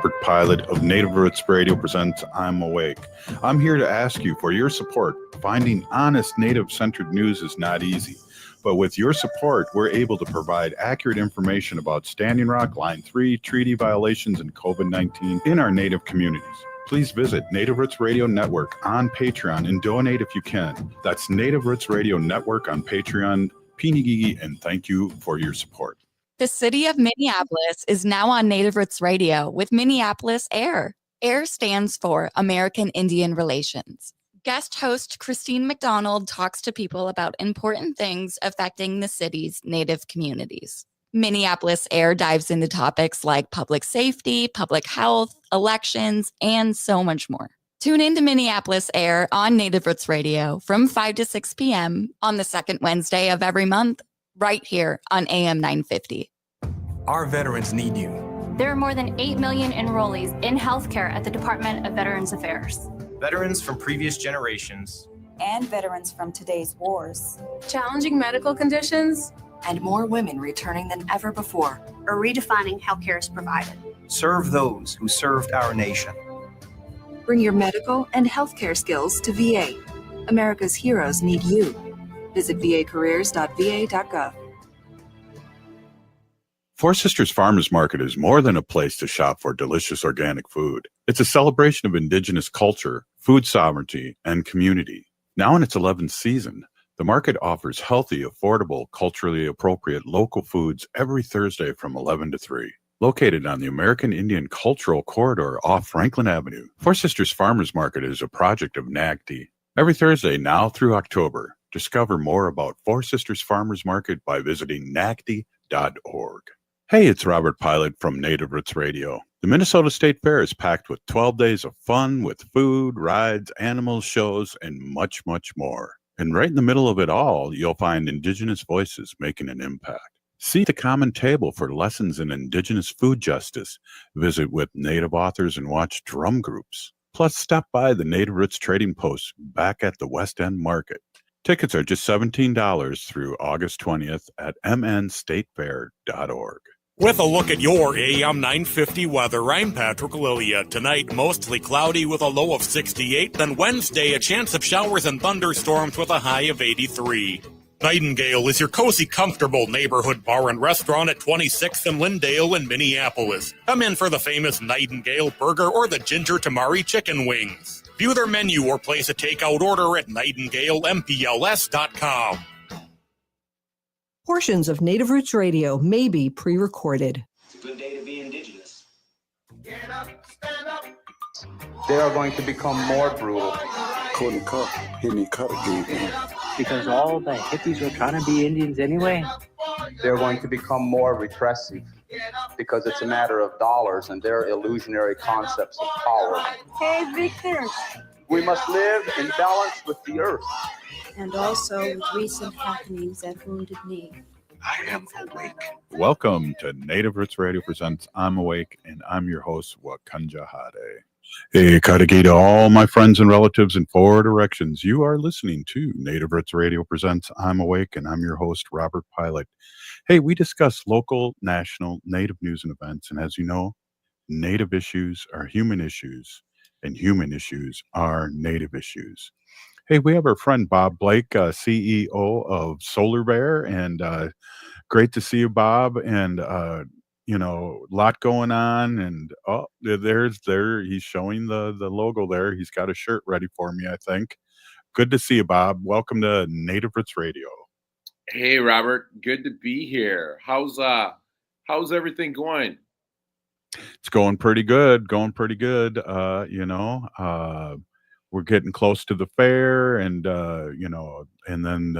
Robert Pilot of Native Roots Radio presents I'm Awake. I'm here to ask you for your support. Finding honest Native-centered news is not easy, but with your support, we're able to provide accurate information about Standing Rock, Line 3, treaty violations, and COVID-19 in our Native communities. Please visit Native Roots Radio Network on Patreon and donate if you can. That's Native Roots Radio Network on Patreon. Pinigigi, and thank you for your support. The city of Minneapolis is now on Native Roots Radio with Minneapolis AIR. AIR stands for American Indian Relations. Guest host Christine McDonald talks to people about important things affecting the city's Native communities. Minneapolis AIR dives into topics like public safety, public health, elections, and so much more. Tune in to Minneapolis AIR on Native Roots Radio from 5 to 6 p.m. on the second Wednesday of every month, right here on AM 950. Our veterans need you. There are more than 8 million enrollees in healthcare at the Department of Veterans Affairs. Veterans from previous generations. And veterans from today's wars. Challenging medical conditions. And more women returning than ever before. Or redefining healthcare is provided. Serve those who served our nation. Bring your medical and healthcare skills to VA. America's heroes need you. Visit vacareers.va.gov. Four Sisters Farmers Market is more than a place to shop for delicious organic food. It's a celebration of Indigenous culture, food sovereignty, and community. Now in its 11th season, the market offers healthy, affordable, culturally appropriate local foods every Thursday from 11 to 3. Located on the American Indian Cultural Corridor off Franklin Avenue, Four Sisters Farmers Market is a project of NAGD. Every Thursday now through October, discover more about Four Sisters Farmers Market by visiting nagd.org. Hey, it's Robert Pilot from Native Roots Radio. The Minnesota State Fair is packed with 12 days of fun with food, rides, animals, shows, and much, much more. And right in the middle of it all, you'll find Indigenous voices making an impact. Seat the common table for lessons in Indigenous food justice. Visit with Native authors and watch drum groups. Plus, stop by the Native Roots Trading Post back at the West End Market. Tickets are just $17 through August 20th at mnstatefair.org. With a look at your AM 950 weather, I'm Patrick Lilia. Tonight, mostly cloudy with a low of 68. Then Wednesday, a chance of showers and thunderstorms with a high of 83. Nightingale is your cozy, comfortable neighborhood bar and restaurant at 26th and Lindale in Minneapolis. Come in for the famous Nightingale burger or the ginger tamari chicken wings. View their menu or place a takeout order at nightingalempls.com. Portions of Native Roots Radio may be pre-recorded. It's a good day to be Indigenous. Get up, stand up. They are going to become more brutal. Couldn't cut, hitting cut again. Because all the hippies were trying to be Indians anyway. They're going to become more repressive because it's a matter of dollars and their illusionary concepts of power. Hey, Victor. We must live in balance with the earth. And also with recent happenings at Wounded Knee. I am awake. Welcome to Native Roots Radio presents I'm Awake, and I'm your host, Wakanja Hade. Hey, Kadagi to all my friends and relatives in four directions. You are listening to Native Roots Radio presents I'm Awake, and I'm your host, Robert Pilot. Hey, we discuss local, national, Native news and events, and as you know, Native issues are human issues, and human issues are Native issues. Hey, we have our friend Bob Blake, CEO of SolarBear, and great to see you, Bob. And a lot going on. And he's showing the logo there. He's got a shirt ready for me, I think. Good to see you, Bob. Welcome to Native Roots Radio. Hey, Robert. Good to be here. How's everything going? It's going pretty good. We're getting close to the fair, and then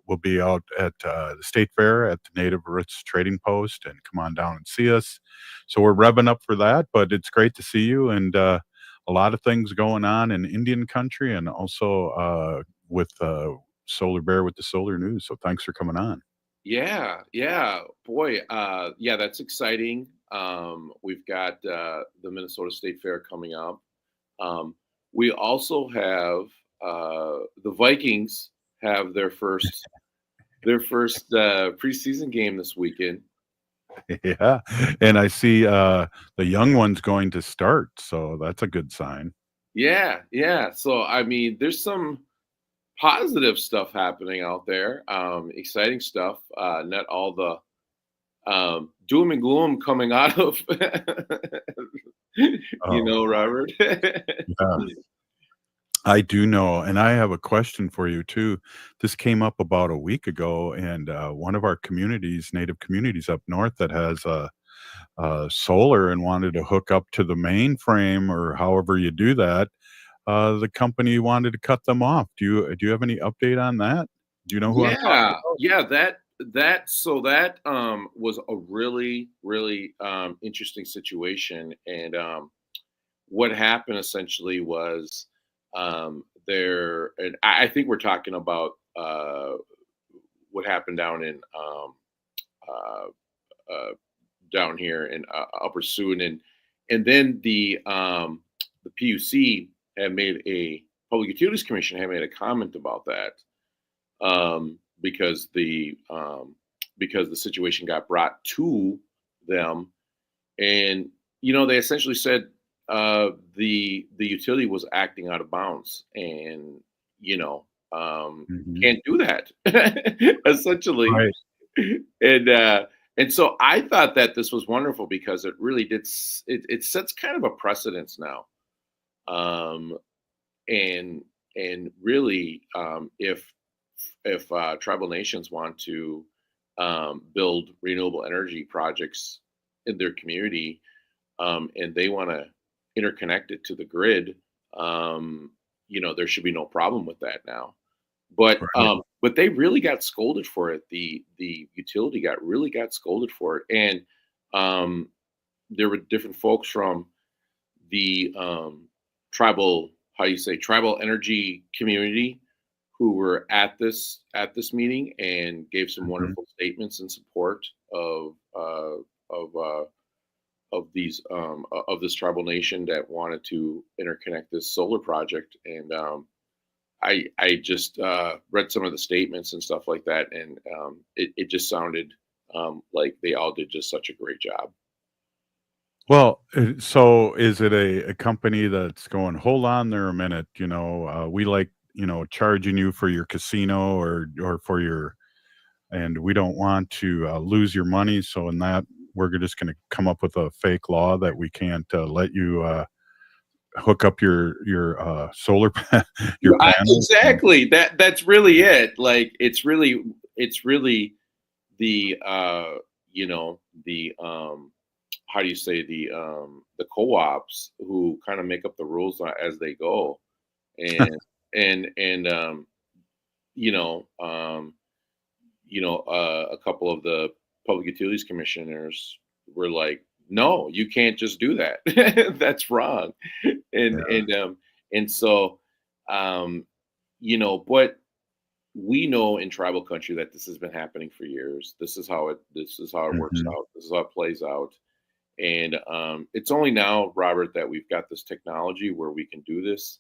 we'll be out at the state fair at the Native Roots Trading Post, and come on down and see us. So we're revving up for that, but it's great to see you, and a lot of things going on in Indian country, and also with SolarBear with the Solar News. So thanks for coming on. Yeah, boy, that's exciting. We've got the Minnesota State Fair coming up. We also have the Vikings have their first preseason game this weekend. Yeah, and I see the young one's going to start, so that's a good sign. Yeah, yeah. So I mean, there's some positive stuff happening out there. Exciting stuff. Not all the doom and gloom coming out of Oh, Robert. yeah. I do know, and I have a question for you too. This came up about a week ago, and one of our communities, native communities up north, that has solar and wanted to hook up to the mainframe, or however you do that. The company wanted to cut them off. Do you have any update on that? Do you know who I'm talking Yeah, about? yeah, that was a really, really interesting situation. And what happened essentially was there, and I think we're talking about what happened down in uh, down here in Upper Soon, and then the PUC had made a Public Utilities Commission had made a comment about that, because the situation got brought to them, and they essentially said the utility was acting out of bounds, and you know Mhm. can't do that essentially. Right. And so I thought that this was wonderful because it really it sets kind of a precedence now. um, and really, if tribal nations want to build renewable energy projects in their community, and they want to interconnect it to the grid, there should be no problem with that now. Right. But they really got scolded for it. The utility got scolded for it, and um, there were different folks from the tribal, how you say, tribal energy community, who were at this meeting and gave some Mhm. wonderful statements in support of these of this tribal nation that wanted to interconnect this solar project. And I just read some of the statements and stuff like that, and it just sounded like they all did just such a great job. Well, so is it a company that's going, hold on there a minute, we like, charging you for your casino or for your, and we don't want to lose your money. So in that, we're just going to come up with a fake law that we can't let you hook up your solar your panels. Exactly. That's really it. Like it's really the the how do you say, the co-ops who kind of make up the rules as they go. And and you know um a couple of the public utilities commissioners were like, no, you can't just do that. That's wrong. and Yeah. and um and so um but we know in tribal country that this has been happening for years. This is how it works Mhm. out. This is how it plays out. And it's only now, Robert, that we've got this technology where we can do this.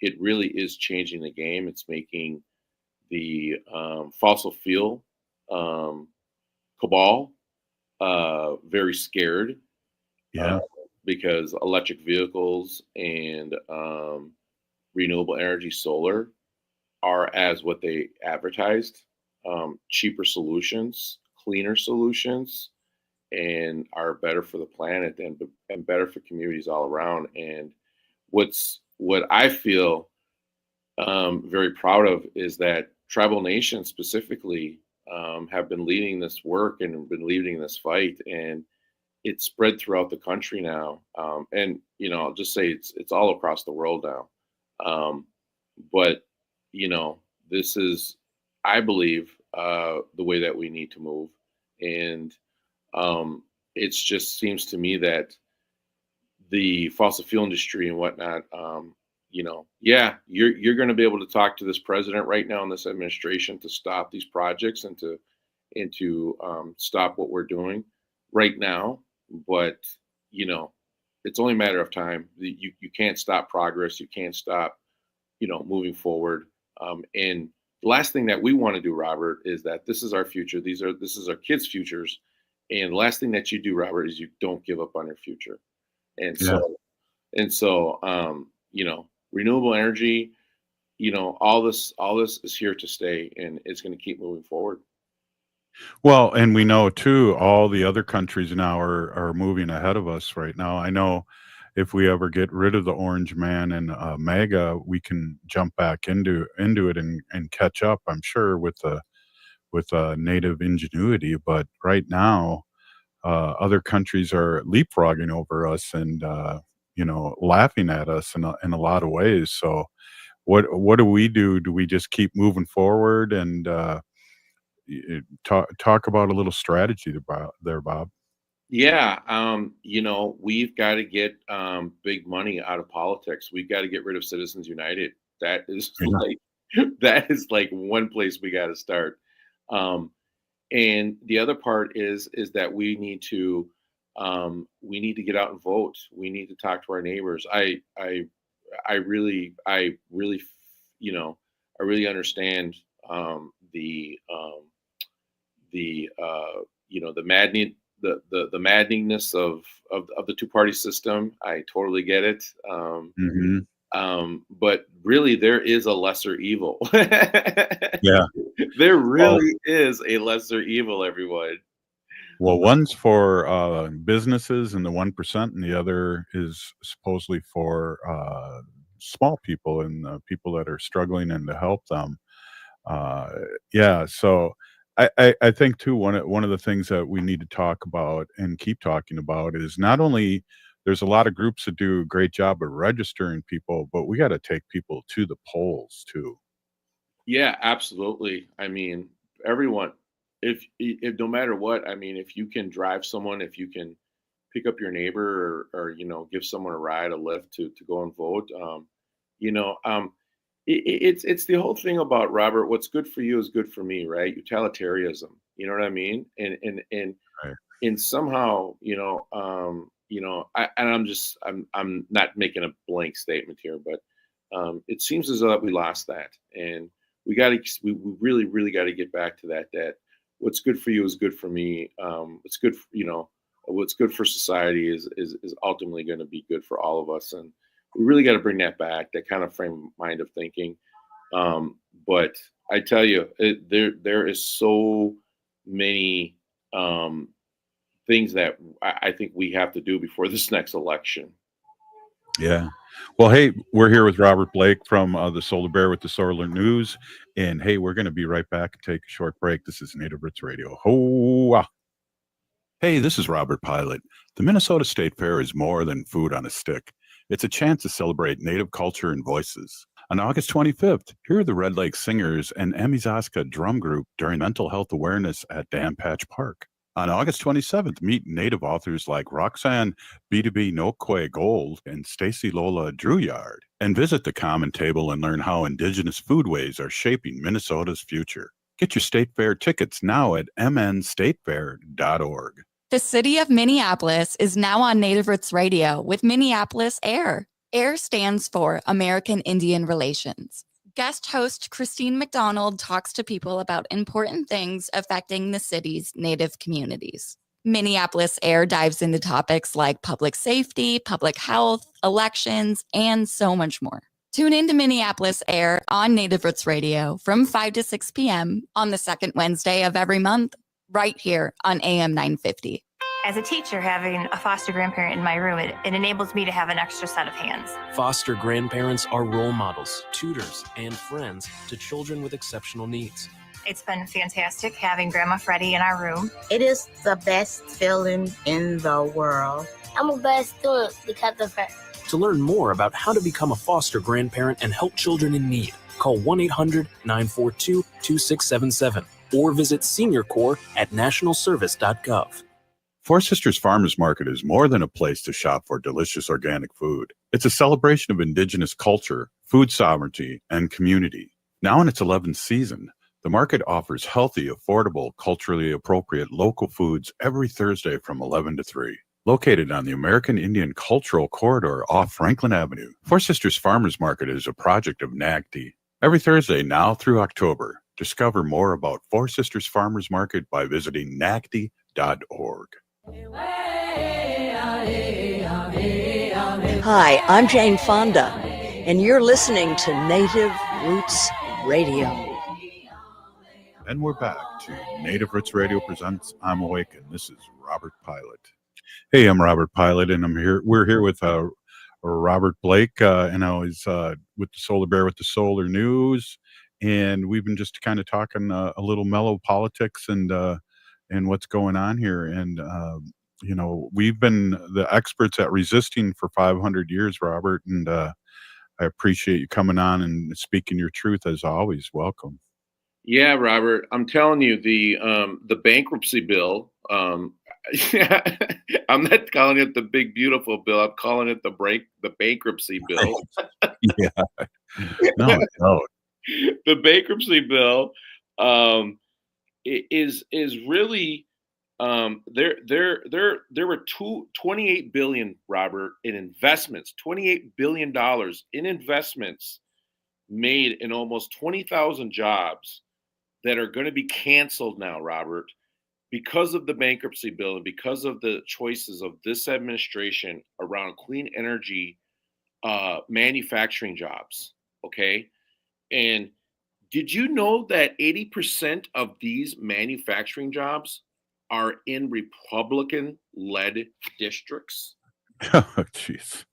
It really is changing the game. It's making the fossil fuel um, cabal very scared, uh, Yeah. because electric vehicles and renewable energy solar are as what they advertised, cheaper solutions, cleaner solutions, and are better for the planet and better for communities all around. And what I feel very proud of is that tribal nations specifically have been leading this work and have been leading this fight, and it's spread throughout the country now. And I'll just say it's all across the world now. But you know, this is, I believe, the way that we need to move. And it just seems to me that the fossil fuel industry and whatnot, yeah, you're going to be able to talk to this president right now and this administration to stop these projects and to stop what we're doing right now. But you know, it's only a matter of time. You can't stop progress. You can't stop moving forward. And the last thing that we want to do, Robert, is that this is our future. This is our kids' futures, the last thing that you do, Robert, is you don't give up on your future. And Yeah. so, renewable energy, all this is here to stay, and it's going to keep moving forward. Well, and we know too, all the other countries now are moving ahead of us right now. I know if we ever get rid of the orange man and MAGA, we can jump back into it and catch up, I'm sure, with native ingenuity. But right now, other countries are leapfrogging over us and laughing at us in a lot of ways. So what do we do? Do we just keep moving forward and talk about a little strategy there, Bob? Yeah, we've got to get big money out of politics. We've got to get rid of Citizens United. That is like one place we got to start. And the other part is that we need to get out and vote. We need to talk to our neighbors. I really understand the maddeningness of the two-party system. I totally get it. But really, there is a lesser evil. Yeah, there really is a lesser evil, everyone. Well, one's for businesses and the 1%, and the other is supposedly for small people and people that are struggling and to help them. Yeah, so I think too one of the things that we need to talk about and keep talking about is not only there's a lot of groups that do a great job of registering people, but we got to take people to the polls too. Yeah, absolutely. I mean, everyone, if no matter what, I mean, if you can drive someone, if you can pick up your neighbor or give someone a ride, a lift to go and vote, it's the whole thing about, Robert, what's good for you is good for me, right? Utilitarianism, you know what I mean? And somehow, I'm not making a blank statement here, but it seems as though we lost that, and we really, really got to get back to that what's good for you is good for me. What's good for society is ultimately going to be good for all of us, and we really got to bring that back, that kind of frame of mind of thinking. But I tell you, there is so many things that I think we have to do before this next election. Yeah. Well, hey, we're here with Robert Blake from the SolarBear with the Solar News. And hey, we're going to be right back and take a short break. This is Native Roots Radio. Ho-ah. Hey, this is Robert Pilot. The Minnesota State Fair is more than food on a stick. It's a chance to celebrate Native culture and voices. On August 25th, hear the Red Lake Singers and Emizaska Drum Group during Mental Health Awareness at Dan Patch Park. On August 27th, meet Native authors like Roxanne B2B Nokwe Gold and Stacy Lola Druyard, and visit the Common Table and learn how Indigenous foodways are shaping Minnesota's future. Get your State Fair tickets now at mnstatefair.org. The city of Minneapolis is now on Native Roots Radio with Minneapolis AIR. AIR stands for American Indian Relations. Guest host Christine McDonald talks to people about important things affecting the city's Native communities. Minneapolis AIR dives into topics like public safety, public health, elections, and so much more. Tune in to Minneapolis AIR on Native Roots Radio from 5 to 6 p.m. on the second Wednesday of every month, right here on AM 950. As a teacher, having a foster grandparent in my room, it enables me to have an extra set of hands. Foster grandparents are role models, tutors, and friends to children with exceptional needs. It's been fantastic having Grandma Freddie in our room. It is the best feeling in the world. I'm a best student because of her. To learn more about how to become a foster grandparent and help children in need, call 1-800-942-2677 or visit SeniorCorps at nationalservice.gov. Four Sisters Farmers Market is more than a place to shop for delicious organic food. It's a celebration of Indigenous culture, food sovereignty, and community. Now in its 11th season, the market offers healthy, affordable, culturally appropriate local foods every Thursday from 11 to 3. Located on the American Indian Cultural Corridor off Franklin Avenue, Four Sisters Farmers Market is a project of NAGD. Every Thursday now through October, discover more about Four Sisters Farmers Market by visiting nagd.org. Hi, I'm Jane Fonda, and you're listening to Native Roots Radio. And we're back to Native Roots Radio presents I'm Awake, and this is Robert Pilot. Hey, I'm Robert Pilot, and we're here with Robert Blake, and I was with the SolarBear with the Solar News, and we've been just kind of talking a little mellow politics and what's going on here. And we've been the experts at resisting for 500 years, Robert, and I appreciate you coming on and speaking your truth as always. Welcome. Yeah, Robert, I'm telling you, the bankruptcy bill. I'm not calling it the big beautiful bill. I'm calling it the bankruptcy bill. Yeah. No. The bankruptcy bill is really there were 28 billion, Robert, in investments, $28 billion in investments made in almost 20,000 jobs that are going to be canceled now, Robert, because of the bankruptcy bill and because of the choices of this administration around clean energy manufacturing jobs. Okay. And did you know that 80% of these manufacturing jobs are in Republican-led districts? Oh, jeez.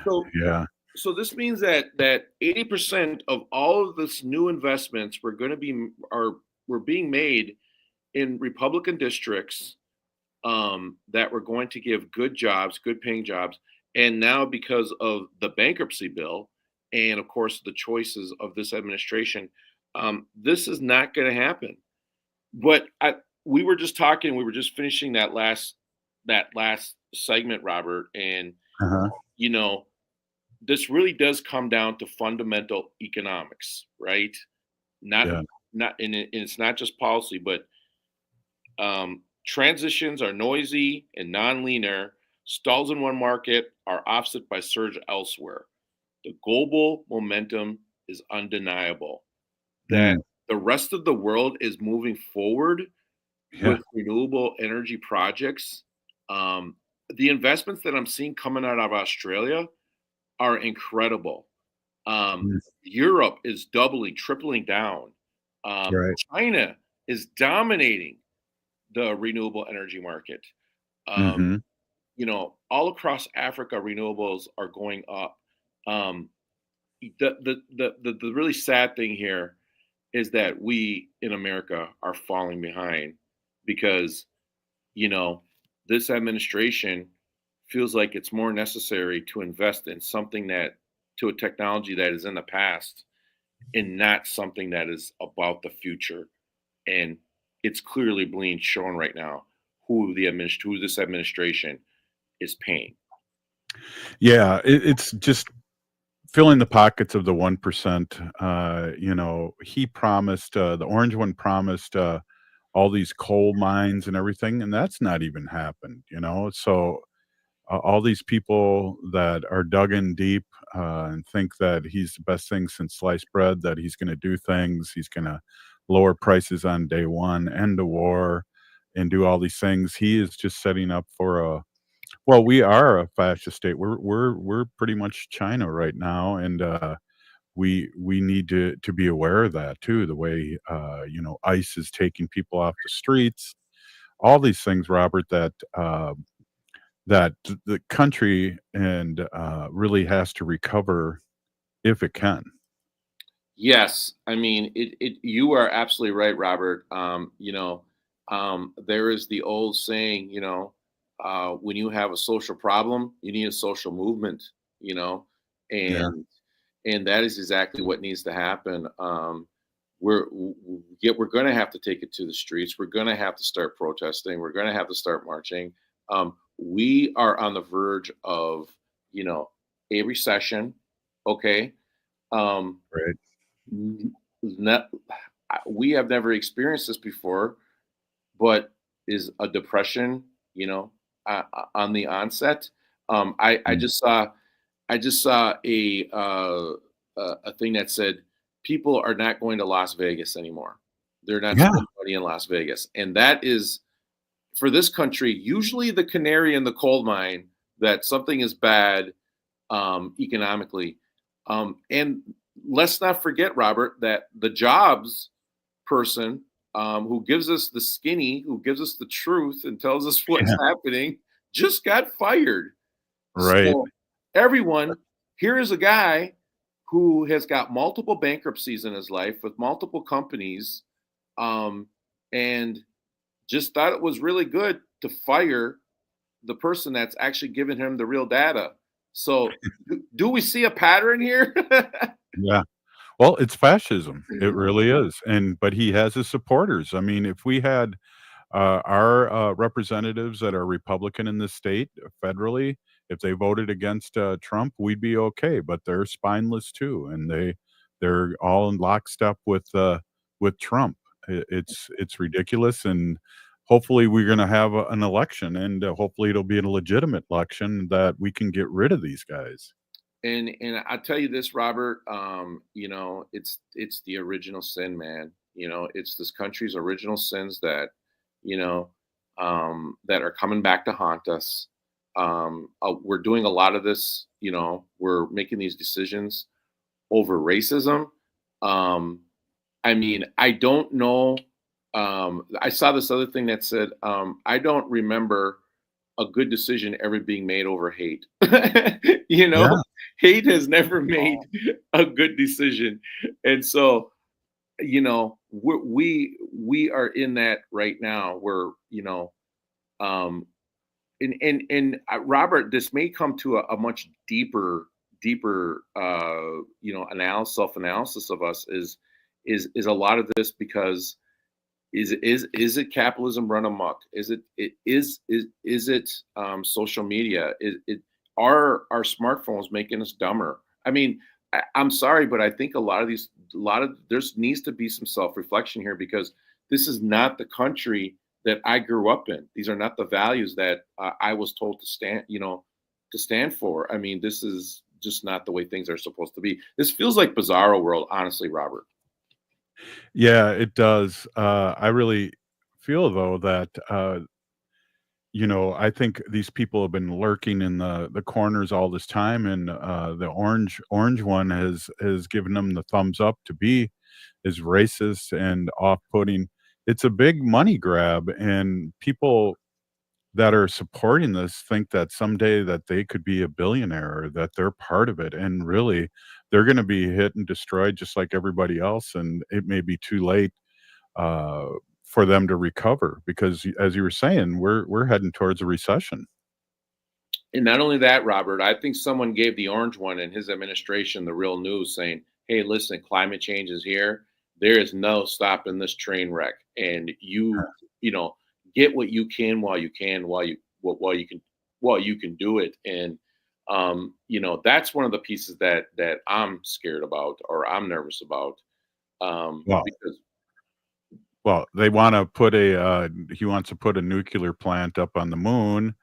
So, yeah. So this means that 80% of all of this new investments were being made in Republican districts that were going to give good jobs, good paying jobs. And now because of the bankruptcy bill and of course the choices of this administration, this is not going to happen. But we were just finishing that last segment, Robert, and this really does come down to fundamental economics, right? And it's not just policy, but transitions are noisy and non-linear. Stalls in one market are offset by surge elsewhere. The global momentum is undeniable. That the rest of the world is moving forward with renewable energy projects. The investments that I'm seeing coming out of Australia are incredible. Europe is doubling, tripling down. China is dominating the renewable energy market. All across Africa, renewables are going up. The really sad thing here is that we in America are falling behind because, this administration feels like it's more necessary to invest in to a technology that is in the past and not something that is about the future. And it's clearly being shown right now who this administration is paying. Yeah, it's just filling the pockets of the 1%. He promised, the orange one promised all these coal mines and everything, and that's not even happened, So all these people that are dug in deep and think that he's the best thing since sliced bread, that he's going to do things, he's going to lower prices on day one, end the war, and do all these things. He is just setting up for we are a fascist state. We're pretty much China right now, and we need to be aware of that too. The way ICE is taking people off the streets, all these things, Robert, that the country and really has to recover if it can. Yes, I mean you are absolutely right, Robert. There is the old saying, when you have a social problem, you need a social movement, and that is exactly what needs to happen. We're going to have to take it to the streets. We're going to have to start protesting. We're going to have to start marching. We are on the verge of, a recession. Okay. Right. We have never experienced this before, but is a depression, on the onset. I just saw a thing that said people are not going to Las Vegas anymore. They're not spending money in Las Vegas, and that is for this country, usually the canary in the coal mine that something is bad economically. And let's not forget, Robert, that the jobs person who gives us the skinny, who gives us the truth and tells us what's happening, just got fired. Right. So everyone, here is a guy who has got multiple bankruptcies in his life with multiple companies, and just thought it was really good to fire the person that's actually giving him the real data. So do we see a pattern here? Yeah. Well, it's fascism. It really is. But he has his supporters. I mean, if we had our representatives that are Republican in this state federally, if they voted against Trump, we'd be okay. But they're spineless too, and they're all in lockstep with Trump. It's ridiculous, and hopefully we're going to have an election, and hopefully it'll be a legitimate election that we can get rid of these guys. And I tell you this, Robert, it's the original sin, man. It's this country's original sins that that are coming back to haunt us. We're doing a lot of this. We're making these decisions over racism. I mean, I don't know. I saw this other thing that said, I don't remember a good decision ever being made over hate. Hate has never made a good decision. And so, we are in that right now where, Robert, this may come to a much deeper, self-analysis of us is a lot of this because is it capitalism run amok? Is it social media? Are our smartphones making us dumber? I mean, I'm sorry, but I think there needs to be some self-reflection here because this is not the country that I grew up in. These are not the values that I was told to stand for. I mean, this is just not the way things are supposed to be. This feels like Bizarro World, honestly, Robert. Yeah, it does. I really feel though that I think these people have been lurking in the corners all this time, and the orange one has given them the thumbs up to be as racist and off-putting. It's a big money grab, and people that are supporting this think that someday that they could be a billionaire or that they're part of it, and really they're going to be hit and destroyed just like everybody else, and it may be too late for them to recover because, as you were saying, we're heading towards a recession. And not only that, Robert, I think someone gave the orange one and his administration the real news, saying, "Hey, listen, climate change is here. There is no stopping this train wreck, and you get what you can while you can do it." And that's one of the pieces that I'm scared about or I'm nervous about. Because Well, they want to put he wants to put a nuclear plant up on the moon,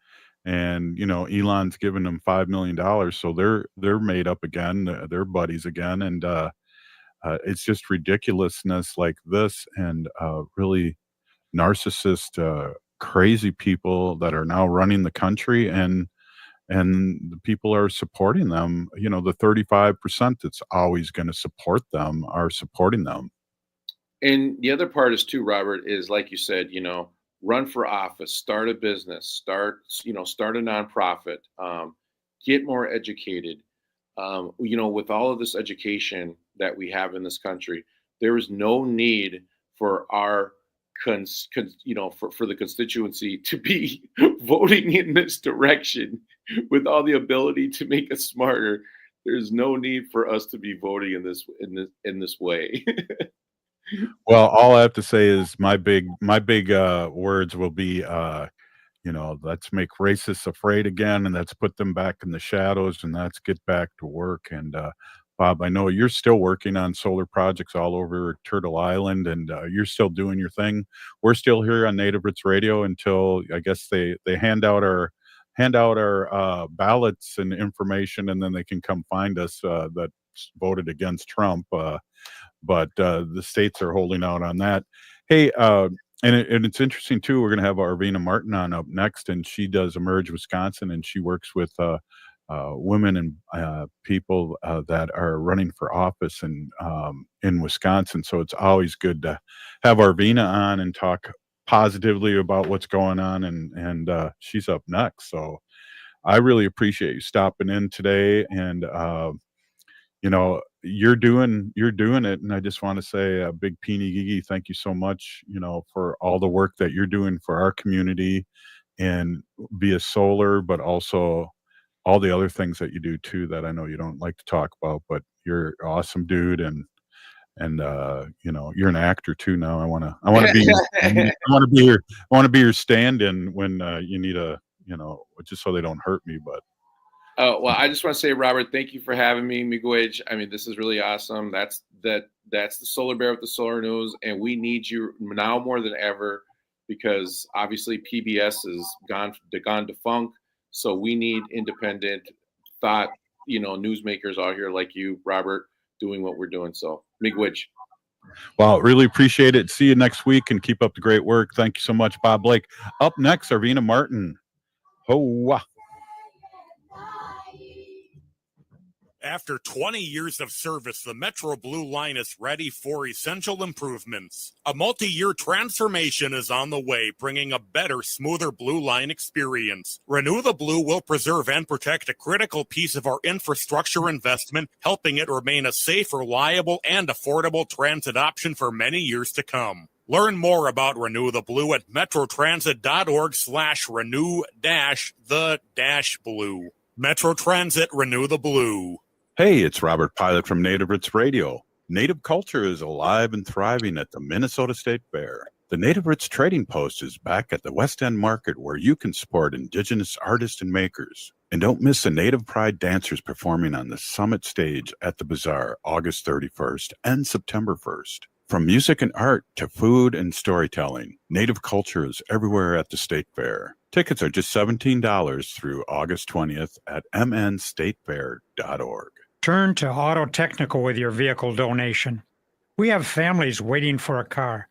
and Elon's giving them $5 million, so they're made up again, they're buddies again, and it's just ridiculousness like this, and really narcissist, crazy people that are now running the country, and the people are supporting them. The 35% that's always going to support them are supporting them. And the other part is too, Robert, is like you said, run for office, start a business, start a nonprofit, get more educated. With all of this education that we have in this country, there is no need for our for the constituency to be voting in this direction. With all the ability to make us smarter, there's no need for us to be voting in this way. Well, all I have to say is my big words will be, let's make racists afraid again, and let's put them back in the shadows, and let's get back to work. And Bob, I know you're still working on solar projects all over Turtle Island, and you're still doing your thing. We're still here on Native Roots Radio until I guess they hand out our ballots and information, and then they can come find us that voted against Trump. But the states are holding out on that. Hey, it's interesting too. We're going to have Arvina Martin on up next, and she does Emerge Wisconsin, and she works with women and people that are running for office in Wisconsin. So it's always good to have Arvina on and talk positively about what's going on, and she's up next. So I really appreciate you stopping in today, and you're doing it, and I just want to say a big Peony Gigi, thank you so much, for all the work that you're doing for our community and via solar, but also all the other things that you do too that I know you don't like to talk about, but you're an awesome dude, and you're an actor too now. I want to be I want to be your stand-in when you need just so they don't hurt me, but Oh, well, I just want to say, Robert, thank you for having me, Miigwech. I mean, this is really awesome. That's the SolarBear with the Solar News, and we need you now more than ever because obviously PBS is gone defunct. So we need independent thought, newsmakers out here like you, Robert, doing what we're doing. So, Miigwech. Well, really appreciate it. See you next week, and keep up the great work. Thank you so much, Bob Blake. Up next, Arvina Martin. Hoa. After 20 years of service, the Metro Blue line is ready for essential improvements. A multi-year transformation is on the way, bringing a better, smoother Blue Line experience. Renew the Blue will preserve and protect a critical piece of our infrastructure investment, helping it remain a safe, reliable, and affordable transit option for many years to come. Learn more about Renew the Blue at metrotransit.org/renew-the-blue. Metro Transit, Renew the Blue. Hey, it's Robert Pilot from Native Roots Radio. Native culture is alive and thriving at the Minnesota State Fair. The Native Roots Trading Post is back at the West End Market, where you can support Indigenous artists and makers. And don't miss the Native Pride dancers performing on the Summit stage at the Bazaar August 31st and September 1st. From music and art to food and storytelling, Native culture is everywhere at the State Fair. Tickets are just $17 through August 20th at mnstatefair.org. Turn to Auto Technical with your vehicle donation. We have families waiting for a car.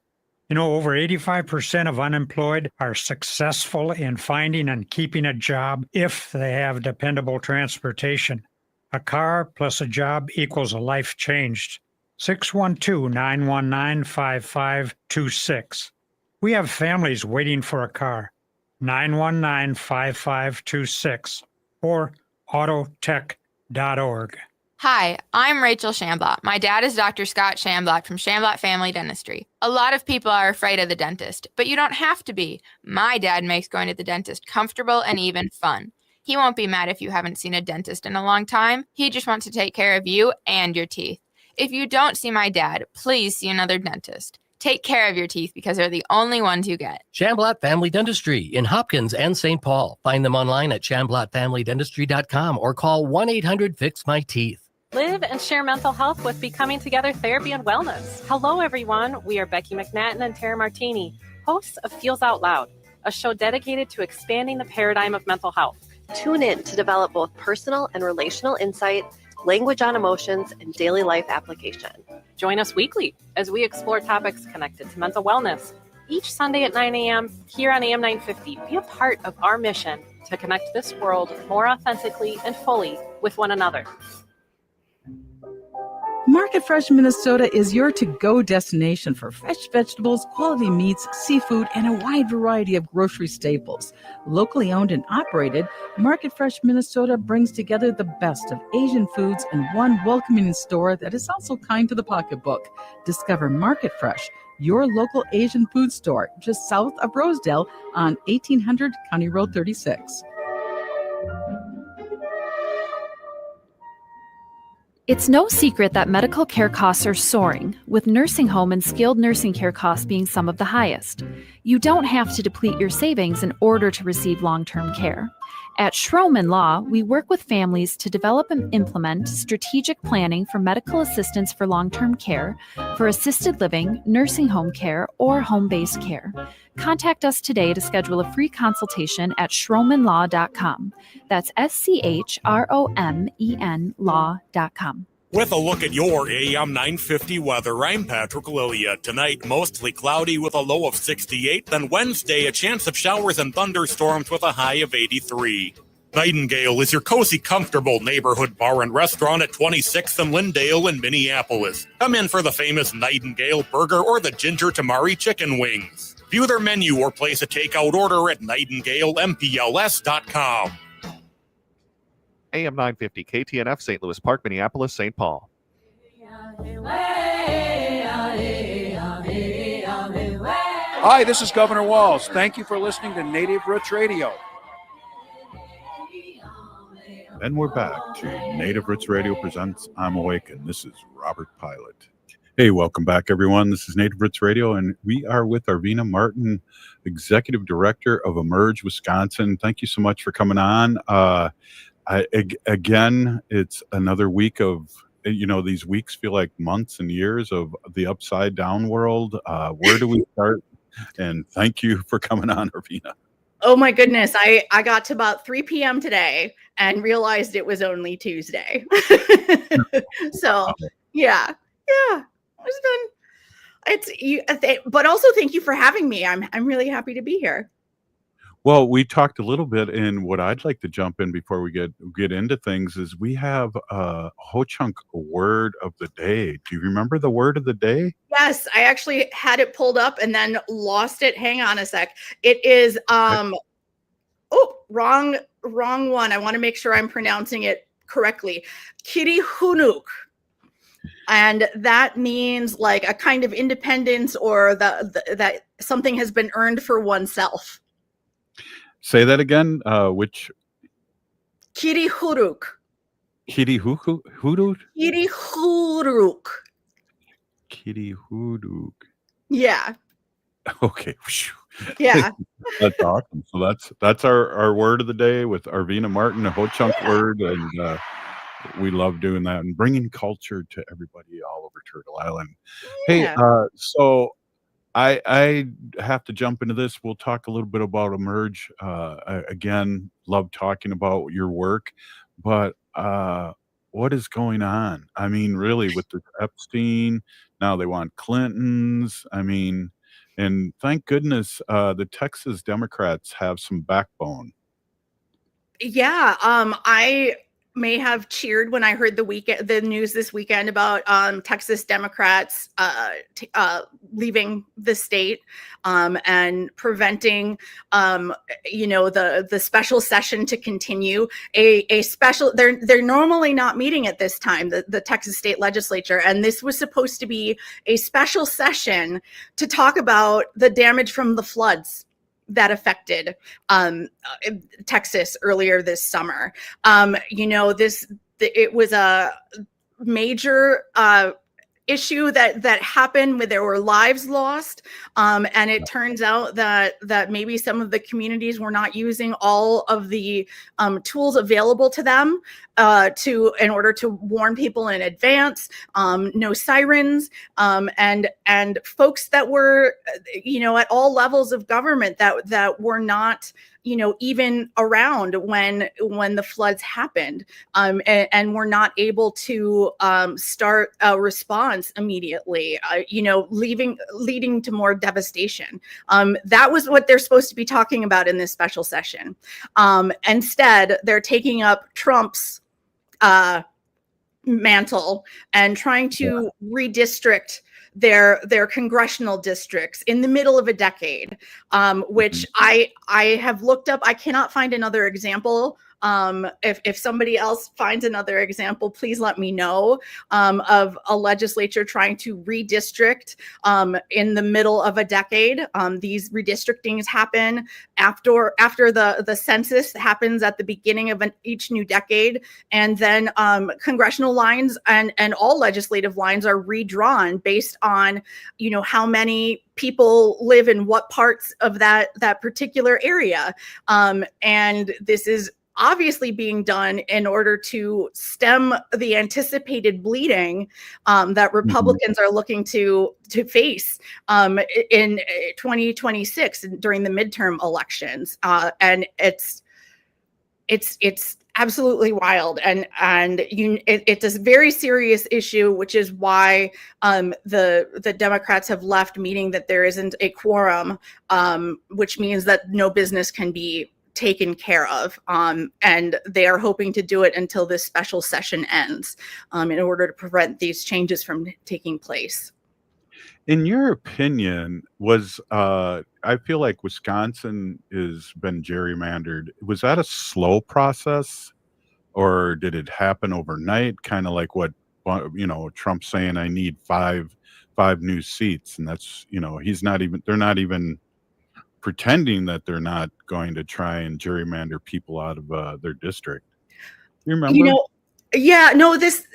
Over 85% of unemployed are successful in finding and keeping a job if they have dependable transportation. A car plus a job equals a life changed. 612-919-5526. We have families waiting for a car. 919-5526 or autotech.org. Hi, I'm Rachel Shamblat. My dad is Dr. Scott Shamblat from Shamblat Family Dentistry. A lot of people are afraid of the dentist, but you don't have to be. My dad makes going to the dentist comfortable and even fun. He won't be mad if you haven't seen a dentist in a long time. He just wants to take care of you and your teeth. If you don't see my dad, please see another dentist. Take care of your teeth because they're the only ones you get. Shamblat Family Dentistry in Hopkins and St. Paul. Find them online at shamblatfamilydentistry.com or call 1-800-FIX-MY-TEETH. Live and share mental health with Becoming Together Therapy and Wellness. Hello, everyone. We are Becky McNatten and Tara Martini, hosts of Feels Out Loud, a show dedicated to expanding the paradigm of mental health. Tune in to develop both personal and relational insight, language on emotions, and daily life application. Join us weekly as we explore topics connected to mental wellness. Each Sunday at 9 a.m. here on AM 950, be a part of our mission to connect this world more authentically and fully with one another. Market Fresh Minnesota is your to-go destination for fresh vegetables, quality meats, seafood, and a wide variety of grocery staples. Locally owned and operated, Market Fresh Minnesota brings together the best of Asian foods in one welcoming store that is also kind to the pocketbook. Discover Market Fresh, your local Asian food store, just south of Rosedale on 1800 County Road 36. It's no secret that medical care costs are soaring, with nursing home and skilled nursing care costs being some of the highest. You don't have to deplete your savings in order to receive long-term care. At Schroman Law, we work with families to develop and implement strategic planning for medical assistance for long-term care, for assisted living, nursing home care, or home-based care. Contact us today to schedule a free consultation at schromanlaw.com. That's SCHROMEN law.com. With a look at your AM 950 weather, I'm Patrick Lilia. Tonight, mostly cloudy with a low of 68. Then Wednesday, a chance of showers and thunderstorms with a high of 83. Nightingale is your cozy, comfortable neighborhood bar and restaurant at 26th and Lindale in Minneapolis. Come in for the famous Nightingale burger or the ginger tamari chicken wings. View their menu or place a takeout order at nightingalempls.com. AM 950 KTNF, St. Louis Park, Minneapolis, St. Paul. Hi, this is Governor Walz. Thank you for listening to Native Roots Radio. And we're back to Native Roots Radio presents I'm Awake, and this is Robert Pilot. Hey, welcome back, everyone. This is Native Roots Radio, and we are with Arvina Martin, Executive Director of Emerge Wisconsin. Thank you so much for coming on. Again, it's another week of, these weeks feel like months and years of the upside down world. Where do we start? And thank you for coming on, Arvina. Oh my goodness. I got to about 3 p.m. today and realized it was only Tuesday. So yeah, it was done. But also thank you for having me. I'm really happy to be here. Well, we talked a little bit, and what I'd like to jump in before we get into things is we have a Ho-Chunk word of the day. Do you remember the word of the day? Yes, I actually had it pulled up and then lost it. Hang on a sec. It is wrong one. I want to make sure I'm pronouncing it correctly. Kirihunuk. And that means like a kind of independence, or that something has been earned for oneself. Say that again. Which? Kirihuruk. Kirihuruk? Kirihuruk. Kirihuruk. Yeah. Okay. Yeah. That's awesome. So that's our word of the day with Arvina Martin, a Ho-Chunk word, and we love doing that and bringing culture to everybody all over Turtle Island. Yeah. Hey, so I have to jump into this. We'll talk a little bit about Emerge. Again, love talking about your work, but what is going on? I mean, really, with the Epstein, now they want Clintons. I mean, and thank goodness the Texas Democrats have some backbone. Yeah, I may have cheered when I heard the news this weekend about Texas Democrats leaving the state and preventing the special session to continue. A special, they're normally not meeting at this time, the Texas State Legislature, and this was supposed to be a special session to talk about the damage from the floods that affected Texas earlier this summer. It was a major issue that happened where there were lives lost, and it turns out that maybe some of the communities were not using all of the tools available to them in order to warn people in advance. No sirens, and folks that were at all levels of government that were not even around when the floods happened, and were not able to start a response immediately, leading to more devastation. That was what they're supposed to be talking about in this special session. Instead, they're taking up Trump's mantle and trying to redistrict their congressional districts in the middle of a decade, which I have looked up. I cannot find another example. If somebody else finds another example, please let me know, of a legislature trying to redistrict in the middle of a decade. These redistrictings happen after the census happens at the beginning of each new decade, and then congressional lines and all legislative lines are redrawn based on how many people live in what parts of that particular area, and this is obviously being done in order to stem the anticipated bleeding that Republicans are looking to face in 2026 during the midterm elections. And it's absolutely wild, and it's a very serious issue, which is why the Democrats have left, meaning that there isn't a quorum, which means that no business can be taken care of, and they are hoping to do it until this special session ends, in order to prevent these changes from taking place. In your opinion, I feel like Wisconsin has been gerrymandered. Was that a slow process, or did it happen overnight? Kind of like what Trump saying, "I need five new seats," and that's they're not even pretending that they're not going to try and gerrymander people out of their district. You remember? Yeah, no, this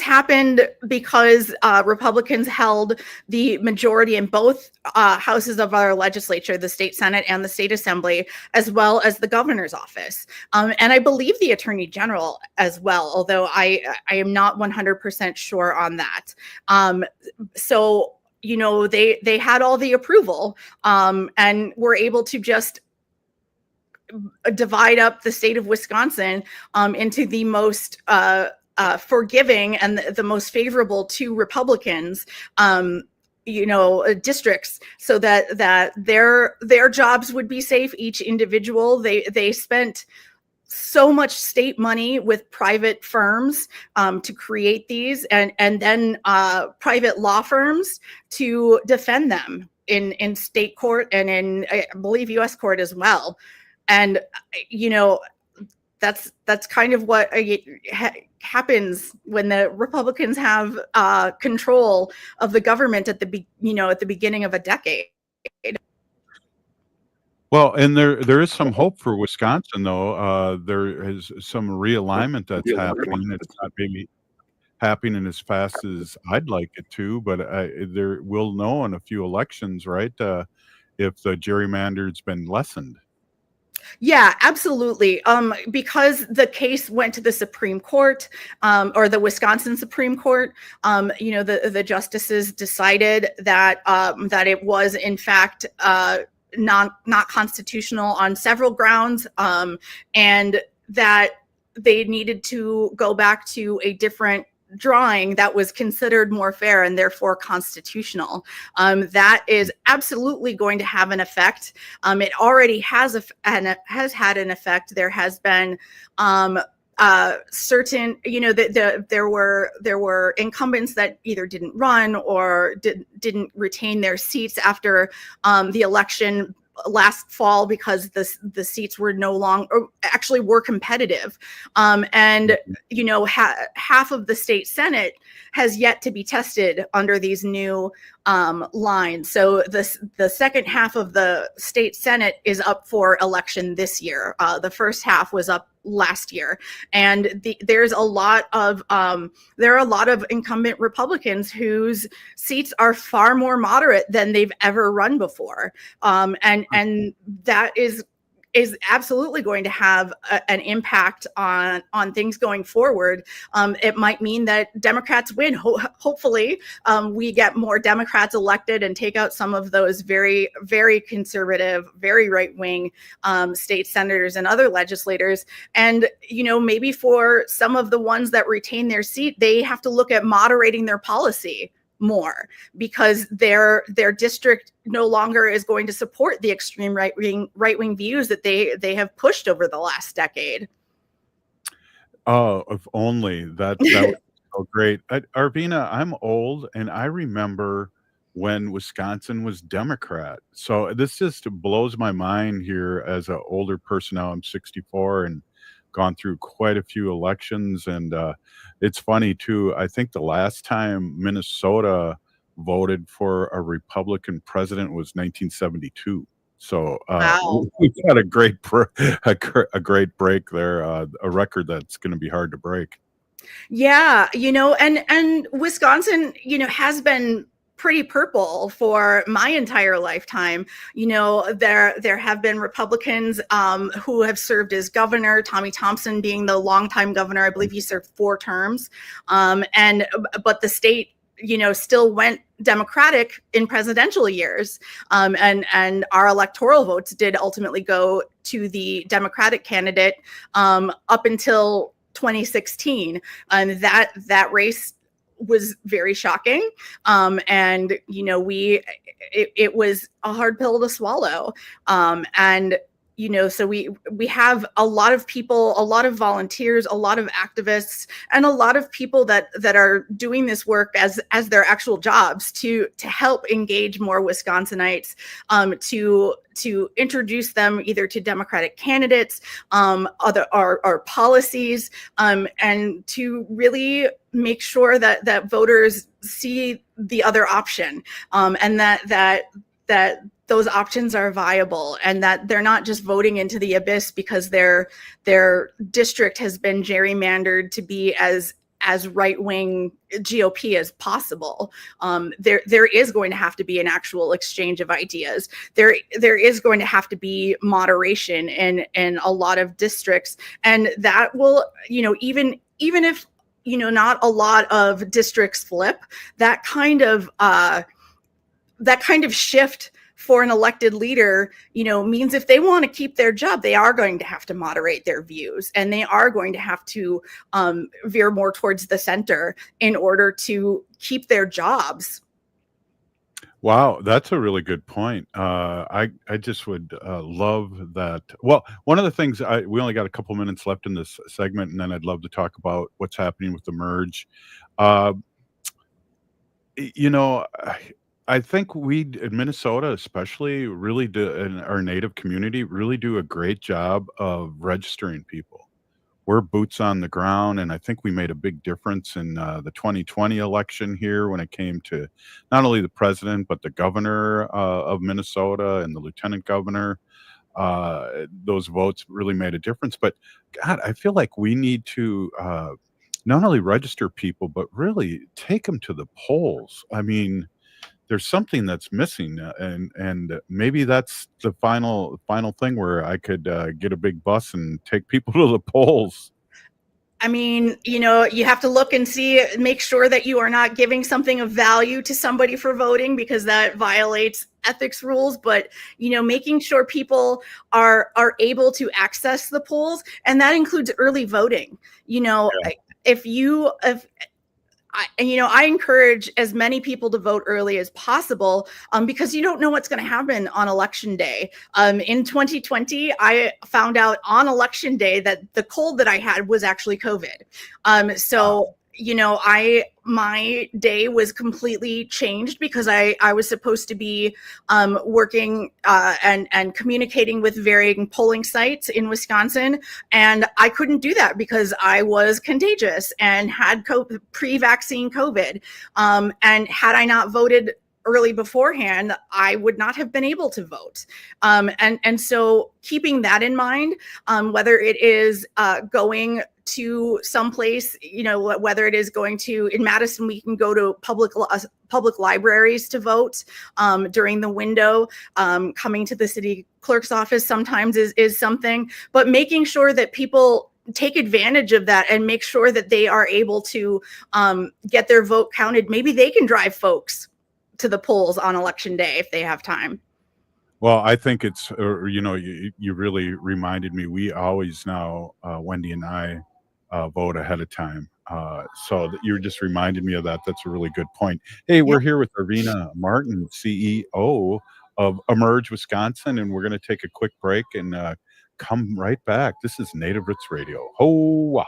happened because Republicans held the majority in both houses of our legislature, the state Senate and the state assembly, as well as the governor's office. And I believe the attorney general as well, although I am not 100% sure on that. So, they had all the approval, and were able to just divide up the state of Wisconsin into the most forgiving and the most favorable to Republicans, districts, so that their jobs would be safe. Each individual, they spent so much state money with private firms to create these, and then private law firms to defend them in state court and in, I believe, U.S. court as well. And that's kind of what happens when the Republicans have control of the government at the beginning of a decade. Well, and there is some hope for Wisconsin, though. There is some realignment that's happening. It's not maybe happening as fast as I'd like it to, but we'll know in a few elections, right? If the gerrymander's been lessened. Yeah, absolutely. Because the case went to the Supreme Court, or the Wisconsin Supreme Court, the justices decided that it was in fact not constitutional on several grounds, and that they needed to go back to a different drawing that was considered more fair and therefore constitutional. That is absolutely going to have an effect. It already has had an effect. There has been certain, there were incumbents that either didn't run or didn't retain their seats after the election last fall, because the seats were no longer, or actually were competitive, and half of the state Senate has yet to be tested under these new lines. So the second half of the state Senate is up for election this year. The first half was up last year, and there are a lot of incumbent Republicans whose seats are far more moderate than they've ever run before, and that is absolutely going to have an impact on things going forward. It might mean that Democrats win. Hopefully, we get more Democrats elected and take out some of those very, very conservative, very right-wing state senators and other legislators. And, maybe for some of the ones that retain their seat, they have to look at moderating their policy more, because their district no longer is going to support the extreme right wing views that they have pushed over the last decade. Oh, if only that would be so great. Arvina, I'm old, and I remember when Wisconsin was Democrat. So this just blows my mind here as an older person. Now I'm 64 and gone through quite a few elections, and it's funny too. I think the last time Minnesota voted for a Republican president was 1972. So Wow. we've got a great break there, a record that's going to be hard to break. Yeah, and Wisconsin, has been pretty purple for my entire lifetime. There have been Republicans who have served as governor, Tommy Thompson being the longtime governor. I believe he served 4 terms. But the state, still went Democratic in presidential years. And our electoral votes did ultimately go to the Democratic candidate up until 2016, and that race was very shocking. And it was a hard pill to swallow. And so we have a lot of people, a lot of volunteers, a lot of activists, and a lot of people that are doing this work as their actual jobs to help engage more Wisconsinites, to introduce them either to Democratic candidates, our policies, and to really make sure that voters see the other option, and that those options are viable, and that they're not just voting into the abyss because their district has been gerrymandered to be as right-wing GOP as possible. There is going to have to be an actual exchange of ideas. There is going to have to be moderation in a lot of districts, and that will, even if not a lot of districts flip, that kind of shift for an elected leader, means if they want to keep their job, they are going to have to moderate their views, and they are going to have to veer more towards the center in order to keep their jobs. Wow, that's a really good point. I just would love that. Well, one of the things we only got a couple minutes left in this segment, and then I'd love to talk about what's happening with the merge. I think we in Minnesota, especially, really do, in our native community, really do a great job of registering people. We're boots on the ground, and I think we made a big difference in the 2020 election here when it came to not only the president but the governor of Minnesota and the lieutenant governor. Those votes really made a difference. But God, I feel like we need to not only register people but really take them to the polls. I mean, there's something that's missing, and maybe that's the final thing where I could get a big bus and take people to the polls. I mean, you have to look and make sure that you are not giving something of value to somebody for voting, because that violates ethics rules. But, making sure people are able to access the polls, and that includes early voting. I encourage as many people to vote early as possible, because you don't know what's going to happen on election day. In 2020, I found out on election day that the cold that I had was actually COVID. So my day was completely changed because I was supposed to be working and communicating with varying polling sites in Wisconsin, and I couldn't do that because I was contagious and had pre-vaccine COVID. And had I not voted early beforehand, I would not have been able to vote. And so keeping that in mind, whether it is going to someplace, whether it is going to, in Madison, we can go to public libraries to vote during the window. Coming to the city clerk's office sometimes is something, but making sure that people take advantage of that and make sure that they are able to get their vote counted. Maybe they can drive folks to the polls on election day if they have time. Well, I think it's, you really reminded me. We always now, Wendy and I, vote ahead of time. So that you just reminded me of that. That's a really good point. Hey, we're here with Arvina Martin, CEO of Emerge Wisconsin, and we're going to take a quick break and come right back. This is Native Roots Radio. Ho!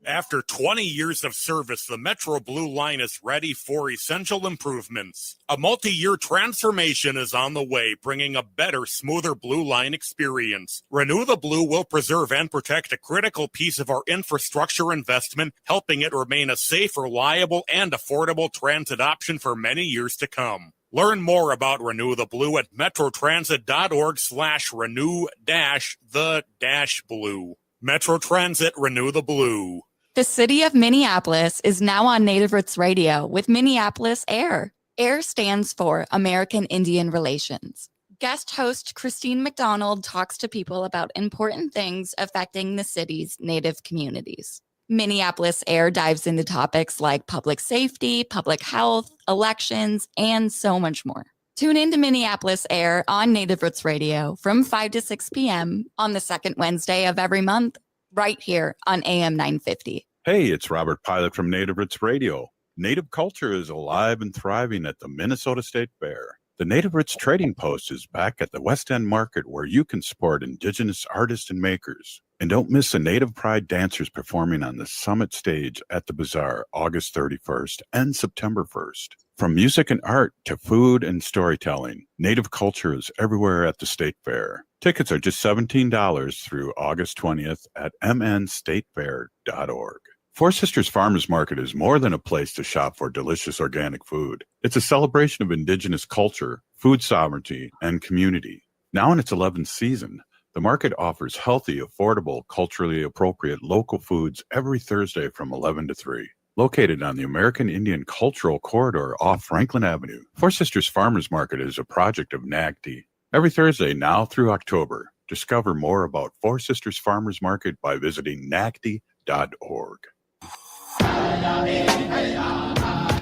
After 20 years of service, the Metro Blue line is ready for essential improvements. A multi-year transformation is on the way, bringing a better, smoother Blue line experience. Renew the Blue will preserve and protect a critical piece of our infrastructure investment, helping it remain a safe, reliable, and affordable transit option for many years to come. Learn more about Renew the Blue at metrotransit.org/renew-the-blue. Metro Transit, Renew the Blue. The city of Minneapolis is now on Native Roots Radio with Minneapolis AIR. AIR stands for American Indian Relations. Guest host Christine McDonald talks to people about important things affecting the city's Native communities. Minneapolis AIR dives into topics like public safety, public health, elections, and so much more. Tune in to Minneapolis Air on Native Roots Radio from 5 to 6 p.m. on the second Wednesday of every month, right here on AM 950. Hey, it's Robert Pilot from Native Roots Radio. Native culture is alive and thriving at the Minnesota State Fair. The Native Roots Trading Post is back at the West End Market, where you can support Indigenous artists and makers. And don't miss the Native Pride dancers performing on the Summit stage at the Bazaar August 31st and September 1st. From music and art to food and storytelling, Native culture is everywhere at the State Fair. Tickets are just $17 through August 20th at mnstatefair.org. Four Sisters Farmers Market is more than a place to shop for delicious organic food. It's a celebration of Indigenous culture, food sovereignty, and community. Now in its 11th season, the market offers healthy, affordable, culturally appropriate local foods every Thursday from 11 to 3. Located on the American Indian Cultural Corridor off Franklin Avenue, Four Sisters Farmers Market is a project of NAGD. Every Thursday now through October, discover more about Four Sisters Farmers Market by visiting nagd.org.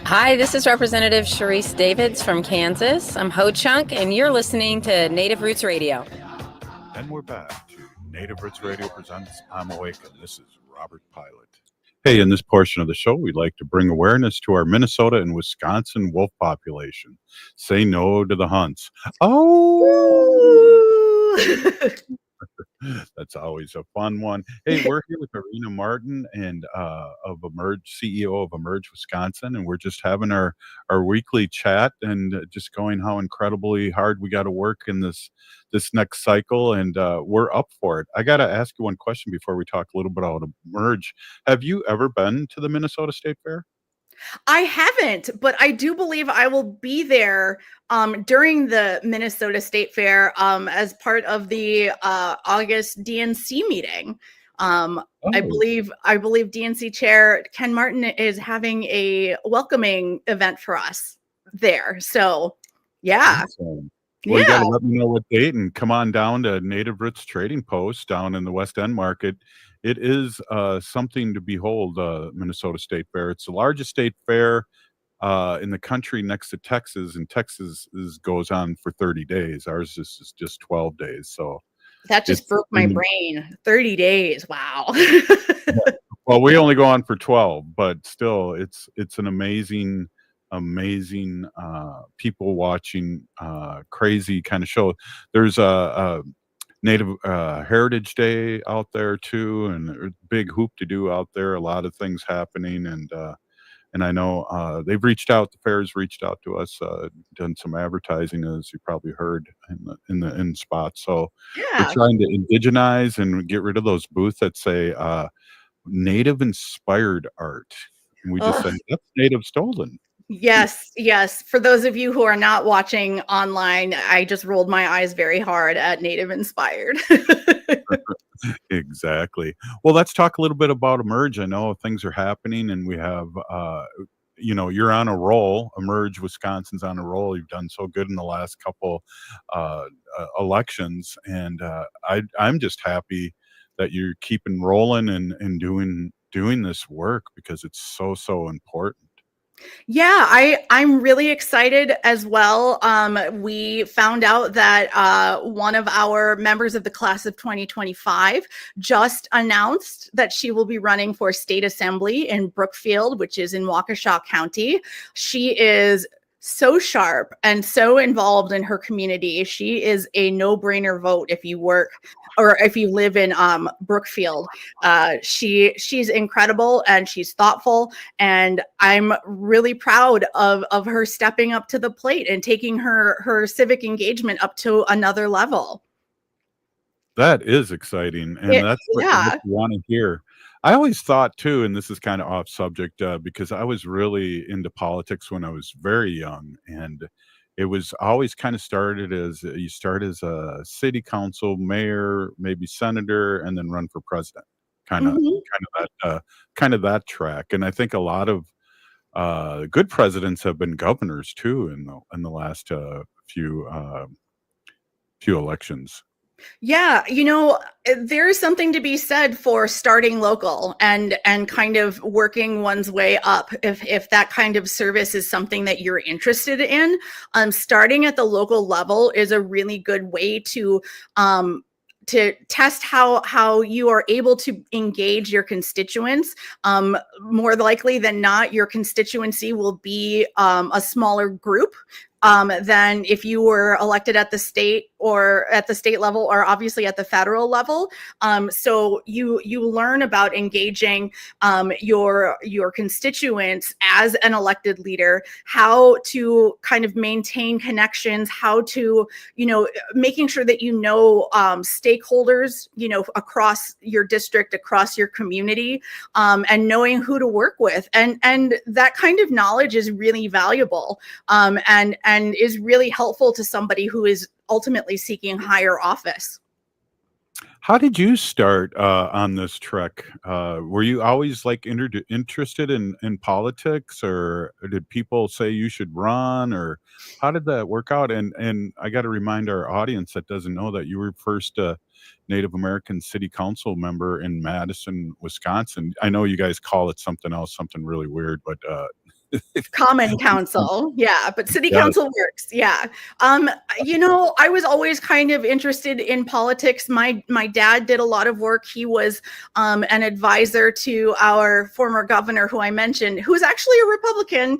Hi, this is Representative Sharice Davids from Kansas. I'm Ho Chunk, and you're listening to Native Roots Radio. And we're back to Native Roots Radio presents I'm Awake, and this is Robert Pilot. Hey, in this portion of the show, we'd like to bring awareness to our Minnesota and Wisconsin wolf population. Say no to the hunts. Oh! That's always a fun one. Hey, we're here with Arvina Martin and of Emerge, CEO of Emerge Wisconsin, and we're just having our weekly chat and just going how incredibly hard we got to work in this next cycle, and we're up for it. I got to ask you one question before we talk a little bit about Emerge. Have you ever been to the Minnesota State Fair? I haven't, but I do believe I will be there during the Minnesota State Fair as part of the August DNC meeting. I believe DNC Chair Ken Martin is having a welcoming event for us there. So, yeah. Awesome. Well, you got to let me know what date and come on down to Native Roots Trading Post down in the West End Market. It is something to behold, Minnesota State Fair. It's the largest state fair in the country next to Texas, and Texas goes on for 30 days. Ours is just 12 days. So that just broke my brain. 30 days. Wow. Well, we only go on for 12, but still, it's an amazing people watching crazy kind of show. There's a Native Heritage Day out there too, and a big hoop to do out there. A lot of things happening, and I know they've reached out. The fair's reached out to us, done some advertising, as you probably heard in the spots. So we're trying to indigenize and get rid of those booths that say Native inspired art, and we just say that's Native stolen. Yes. For those of you who are not watching online, I just rolled my eyes very hard at Native inspired. Exactly. Well, let's talk a little bit about Emerge. I know things are happening, and we have, you're on a roll. Emerge Wisconsin's on a roll. You've done so good in the last couple elections, and I'm just happy that you're keeping rolling and doing this work, because it's so important. Yeah, I'm really excited as well. We found out that one of our members of the class of 2025 just announced that she will be running for state assembly in Brookfield, which is in Waukesha County. She is so sharp and so involved in her community. She is a no-brainer vote if you work or if you live in Brookfield. She's incredible, and she's thoughtful, and I'm really proud of her stepping up to the plate and taking her civic engagement up to another level. That is exciting, and that's what you want to hear. I always thought too, and this is kind of off subject, because I was really into politics when I was very young, and it was always kind of started as you start as a city council, mayor, maybe senator, and then run for president. Kind of that track. And I think a lot of good presidents have been governors too in the last few elections. Yeah, there's something to be said for starting local and kind of working one's way up. If that kind of service is something that you're interested in, starting at the local level is a really good way to test how you are able to engage your constituents. More likely than not, your constituency will be a smaller group than if you were elected at the state level, or obviously at the federal level. So you learn about engaging your constituents as an elected leader, how to kind of maintain connections, how to, making sure that stakeholders, across your district, across your community, and knowing who to work with. And that kind of knowledge is really valuable. And is really helpful to somebody who is ultimately seeking higher office. How did you start on this trek? Were you always like interested in politics, or did people say you should run, or how did that work out? And I got to remind our audience that doesn't know that you were first Native American city council member in Madison, Wisconsin. I know you guys call it something else, something really weird, but Common council, yeah, but city Yeah. council works, yeah. I was always kind of interested in politics. My dad did a lot of work. He was an advisor to our former governor, who I mentioned, who's actually a Republican,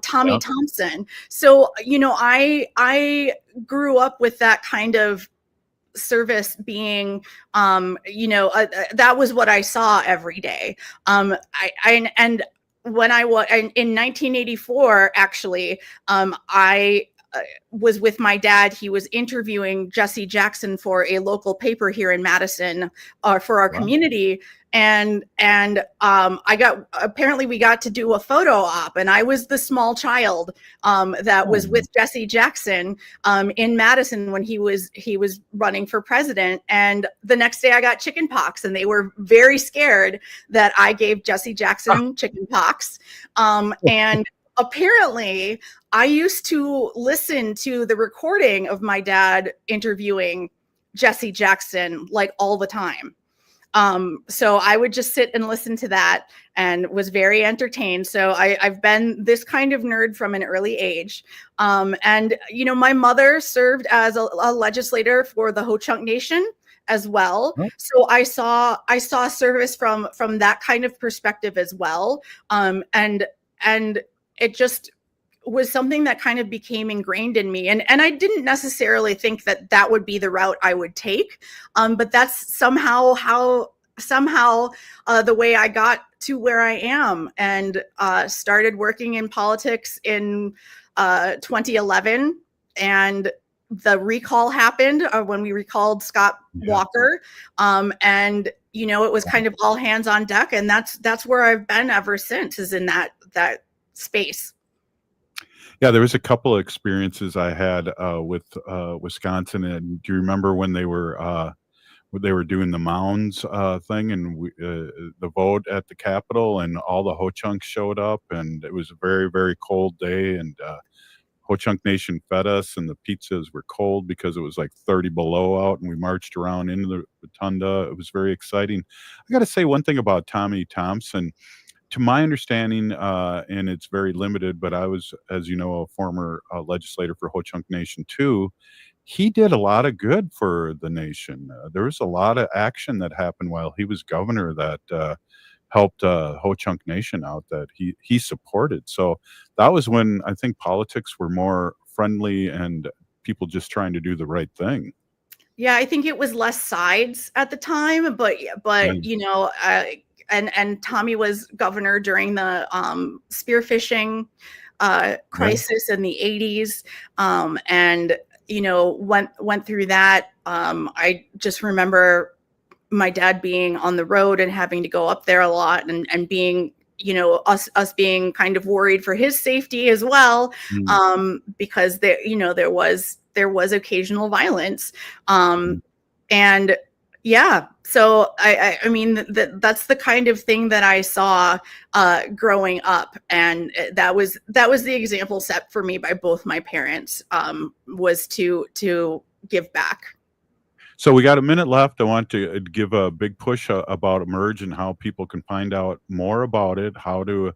Tommy Thompson. So, I grew up with that kind of service being, that was what I saw every day. When I was in 1984, actually, I was with my dad. He was interviewing Jesse Jackson for a local paper here in Madison for our community. And we got to do a photo op, and I was the small child that was with Jesse Jackson in Madison when he was running for president. And the next day I got chicken pox, and they were very scared that I gave Jesse Jackson chicken pox. And apparently I used to listen to the recording of my dad interviewing Jesse Jackson like all the time. So I would just sit and listen to that and was very entertained. So I've been this kind of nerd from an early age. And my mother served as a legislator for the Ho-Chunk Nation as well. So I saw service from that kind of perspective as well. And it just was something that kind of became ingrained in me. And I didn't necessarily think that would be the route I would take. But that's somehow the way I got to where I am, and started working in politics in 2011. And the recall happened when we recalled Scott Walker. And it was kind of all hands on deck. And that's where I've been ever since, is in that space. Yeah, there was a couple of experiences I had with Wisconsin. And do you remember when they were doing the mounds thing, and the vote at the Capitol, and all the Ho-Chunks showed up, and it was a very, very cold day, and Ho-Chunk Nation fed us, and the pizzas were cold because it was like 30 below out, and we marched around into the rotunda. It was very exciting. I got to say one thing about Tommy Thompson. To my understanding, and it's very limited, but I was, as you know, a former legislator for Ho-Chunk Nation too. He did a lot of good for the nation. There was a lot of action that happened while he was governor that helped Ho-Chunk Nation out, that he supported. So that was when I think politics were more friendly and people just trying to do the right thing. Yeah, I think it was less sides at the time, but and Tommy was governor during the spearfishing crisis in the 80s, and went through that. I just remember my dad being on the road and having to go up there a lot, and being us being kind of worried for his safety as well, because there was occasional violence, and yeah. So I mean that's the kind of thing that I saw growing up, and that was the example set for me by both my parents, was to give back. So we got a minute left. I want to give a big push about Emerge and how people can find out more about it, how to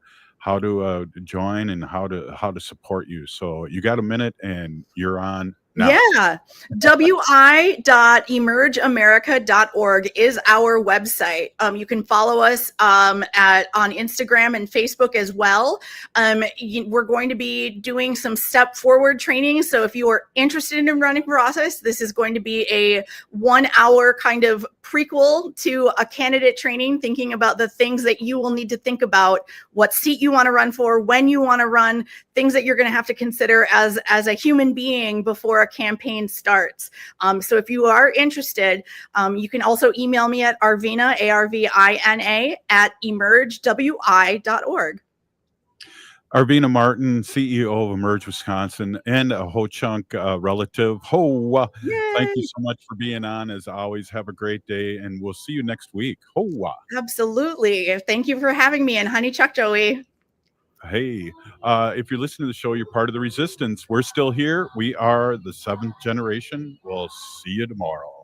join, and how to support you. So you got a minute, and you're on now. Yeah. wi.emergeamerica.org is our website. You can follow us on Instagram and Facebook as well. We're going to be doing some step forward training. So if you are interested in running for office, this is going to be a 1 hour kind of prequel to a candidate training, thinking about the things that you will need to think about, what seat you want to run for, when you want to run, things that you're going to have to consider as a human being before a campaign starts. So if you are interested, you can also email me at Arvina, ARVINA, at emergewi.org. Arvina Martin, CEO of Emerge Wisconsin, and a Ho-Chunk relative. Thank you so much for being on. As always, have a great day, and we'll see you next week. Absolutely. Thank you for having me, and honey chuck Joey. Hey, if you're listening to the show, you're part of the resistance. We're still here. We are the 7th generation. We'll see you tomorrow.